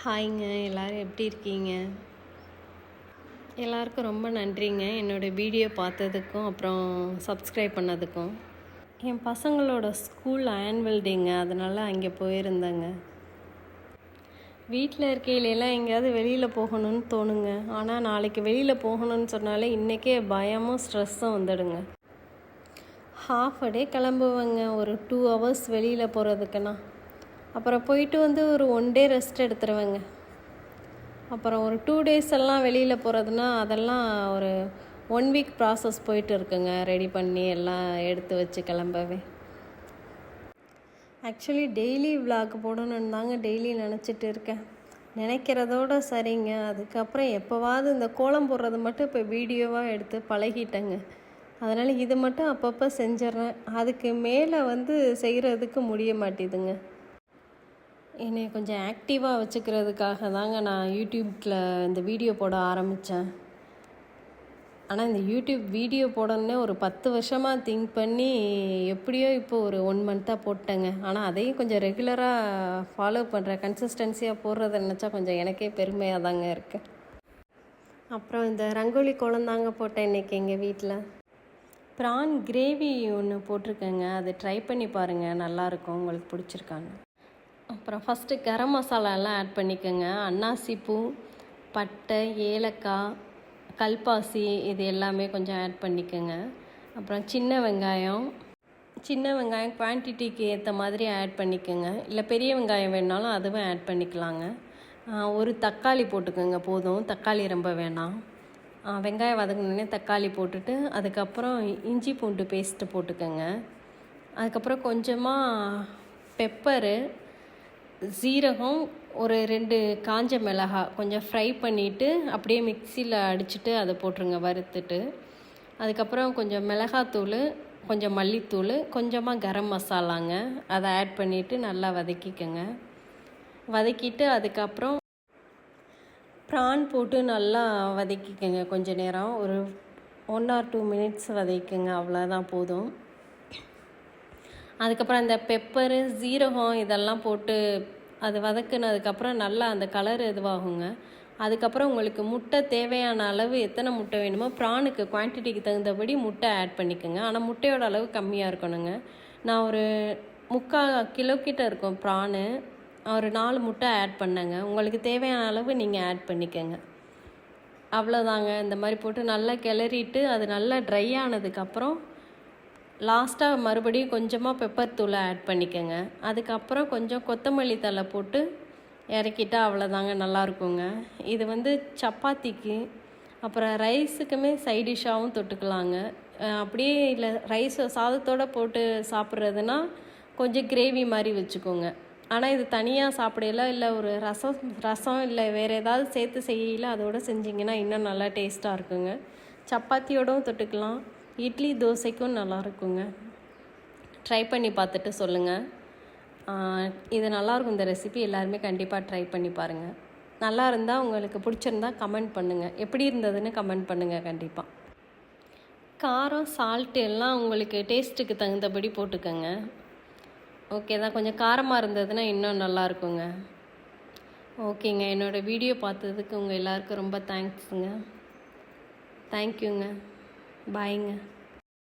ஹாய்ங்க, எல்லோரும் எப்படி இருக்கீங்க? எல்லாருக்கும் ரொம்ப நன்றிங்க என்னோடய வீடியோ பார்த்ததுக்கும் அப்புறம் சப்ஸ்கிரைப் பண்ணதுக்கும். என் பசங்களோட ஸ்கூல் ஆனுவல் டேங்க, அதனால் அங்கே போயிருந்தேங்க. வீட்டில் இருக்கையிலலாம் எங்கேயாவது வெளியில் போகணும்னு தோணுங்க. ஆனால் நாளைக்கு வெளியில் போகணும்னு சொன்னாலே இன்றைக்கே பயமும் ஸ்ட்ரெஸ்ஸும் வந்துடுங்க. ஹாஃப் டே கிளம்புவேங்க ஒரு 2 ஹவர்ஸ் வெளியில் போகிறதுக்குன்னா. அப்புறம் போயிட்டு வந்து ஒரு 1 டே ரெஸ்ட் எடுத்துருவேங்க. அப்புறம் ஒரு 2 டேஸ் எல்லாம் வெளியில் போகிறதுனா அதெல்லாம் ஒரு 1 வீக் ப்ராசஸ் போயிட்டு இருக்குங்க. ரெடி பண்ணி எல்லாம் எடுத்து வச்சு கிளம்பவே. ஆக்சுவலி டெய்லி விலாக் போடணுன்னு தாங்க டெய்லி நினச்சிட்டு இருக்கேன். நினைக்கிறதோட சரிங்க. அதுக்கப்புறம் எப்போவாவது இந்த கோலம் போடுறது மட்டும் இப்போ வீடியோவாக எடுத்து பழகிட்டேங்க. அதனால் இது மட்டும் அப்பப்போ செஞ்சிட்றேன். அதுக்கு மேலே செய்கிறதுக்கு முடிய மாட்டேதுங்க. என்னை கொஞ்சம் ஆக்டிவாக வச்சுக்கிறதுக்காக தாங்க நான் யூடியூப்பில் இந்த வீடியோ போட ஆரம்பித்தேன். ஆனால் இந்த யூடியூப் வீடியோ போடணுன்னே ஒரு 10 வருஷமாக திங்க் பண்ணி எப்படியோ இப்போ ஒரு 1 மந்த்தாக போட்டேங்க. ஆனால் அதையும் கொஞ்சம் ரெகுலராக ஃபாலோ பண்ணுறேன். கன்சிஸ்டன்சியாக போடுறத நினச்சா கொஞ்சம் எனக்கே பெருமையாக தாங்க இருக்குது. அப்புறம் இந்த ரங்கோலி கோலம் தாங்க போட்டேன் இன்றைக்கி எங்கள் வீட்டில். ப்ரான் கிரேவி ஒன்று போட்டிருக்கேங்க. அது ட்ரை பண்ணி பாருங்கள், நல்லாயிருக்கும். உங்களுக்கு பிடிச்சிருக்காங்க. அப்புறம் ஃபஸ்ட்டு கரம் மசாலாலாம் ஆட் பண்ணிக்கோங்க. அன்னாசி பூ, பட்டை, ஏலக்காய், கல்பாசி இது எல்லாமே கொஞ்சம் ஆட் பண்ணிக்கோங்க. அப்புறம் சின்ன வெங்காயம் குவான்டிட்டிக்கு ஏற்ற மாதிரி ஆட் பண்ணிக்கோங்க. இல்லை பெரிய வெங்காயம் வேணாலும் அதுவும் ஆட் பண்ணிக்கலாங்க. ஒரு தக்காளி போட்டுக்கோங்க போதும், தக்காளி ரொம்ப வேணாம். வெங்காயம் வதங்கினோடனே தக்காளி போட்டுட்டு அதுக்கப்புறம் இஞ்சி பூண்டு பேஸ்ட்டு போட்டுக்கோங்க. அதுக்கப்புறம் கொஞ்சமாக பெப்பரு, சீரகம், ஒரு 2 காஞ்ச மிளகாய் கொஞ்சம் ஃப்ரை பண்ணிவிட்டு அப்படியே மிக்சியில் அடிச்சுட்டு அதை போட்டுருங்க வறுத்துட்டு. அதுக்கப்புறம் கொஞ்சம் மிளகாத்தூள், கொஞ்சம் மல்லித்தூள், கொஞ்சமாக கரம் மசாலாங்க அதை ஆட் பண்ணிவிட்டு நல்லா வதக்கிக்கோங்க. வதக்கிட்டு அதுக்கப்புறம் ப்ரான் போட்டு நல்லா வதக்கிக்கோங்க. கொஞ்சம் நேரம் ஒரு 1 or 2 minutes வதக்கிக்கோங்க, அவ்வளோதான் போதும். அதுக்கப்புறம் அந்த பெப்பரு, சீரகம் இதெல்லாம் போட்டு அது வதக்குனதுக்கப்புறம் நல்லா அந்த கலர் இதுவாகுங்க. அதுக்கப்புறம் உங்களுக்கு முட்டை தேவையான அளவு எத்தனை முட்டை வேணுமோ ப்ரானுக்கு குவான்டிட்டிக்கு தகுந்தபடி முட்டை ஆட் பண்ணிக்கோங்க. ஆனால் முட்டையோட அளவு கம்மியாக இருக்கணுங்க. நான் ஒரு 3/4 கிலோ கிட்ட இருக்கும் ப்ரானு, ஒரு 4 முட்டை ஆட் பண்ணேங்க. உங்களுக்கு தேவையான அளவு நீங்கள் ஆட் பண்ணிக்கோங்க. அவ்வளோதாங்க. இந்த மாதிரி போட்டு நல்லா கிளறிட்டு அது நல்லா ட்ரை ஆனதுக்கப்புறம் லாஸ்ட்டாக மறுபடியும் கொஞ்சமாக பெப்பர் தூளை ஆட் பண்ணிக்கோங்க. அதுக்கப்புறம் கொஞ்சம் கொத்தமல்லி தழை போட்டு இறக்கிட்டால் அவ்வளோதாங்க, நல்லாயிருக்குங்க. இது சப்பாத்திக்கு அப்புறம் ரைஸுக்குமே சைட் டிஷ்ஷாகவும் தொட்டுக்கலாங்க. அப்படியே இல்லை சாதத்தோடு போட்டு சாப்பிட்றதுனா கொஞ்சம் கிரேவி மாதிரி வச்சுக்கோங்க. ஆனால் இது தனியாக சாப்பிடல, இல்லை ஒரு ரசம் இல்லை வேறு ஏதாவது சேர்த்து செய்யல அதோடு செஞ்சிங்கன்னா இன்னும் நல்லா டேஸ்ட்டாக இருக்குங்க. சப்பாத்தியோடவும் தொட்டுக்கலாம், இட்லி தோசைக்கும் நல்லாயிருக்குங்க. ட்ரை பண்ணி பார்த்துட்டு சொல்லுங்கள். இது நல்லாயிருக்கும். இந்த ரெசிபி எல்லாருமே கண்டிப்பாக ட்ரை பண்ணி பாருங்கள். நல்லா இருந்தால் உங்களுக்கு பிடிச்சிருந்தா கமெண்ட் பண்ணுங்கள், எப்படி இருந்ததுன்னு கமெண்ட் பண்ணுங்கள். கண்டிப்பாக காரம் சால்ட்டு எல்லாம் உங்களுக்கு டேஸ்ட்டுக்கு தகுந்தபடி போட்டுக்கோங்க. ஓகே தான், கொஞ்சம் காரமாக இருந்ததுன்னா இன்னும் நல்லாயிருக்குங்க. ஓகேங்க, என்னோடய வீடியோ பார்த்ததுக்கு உங்கள் எல்லாருக்கும் ரொம்ப தேங்க்ஸுங்க. தேங்க்யூங்க. பாய்ங்க.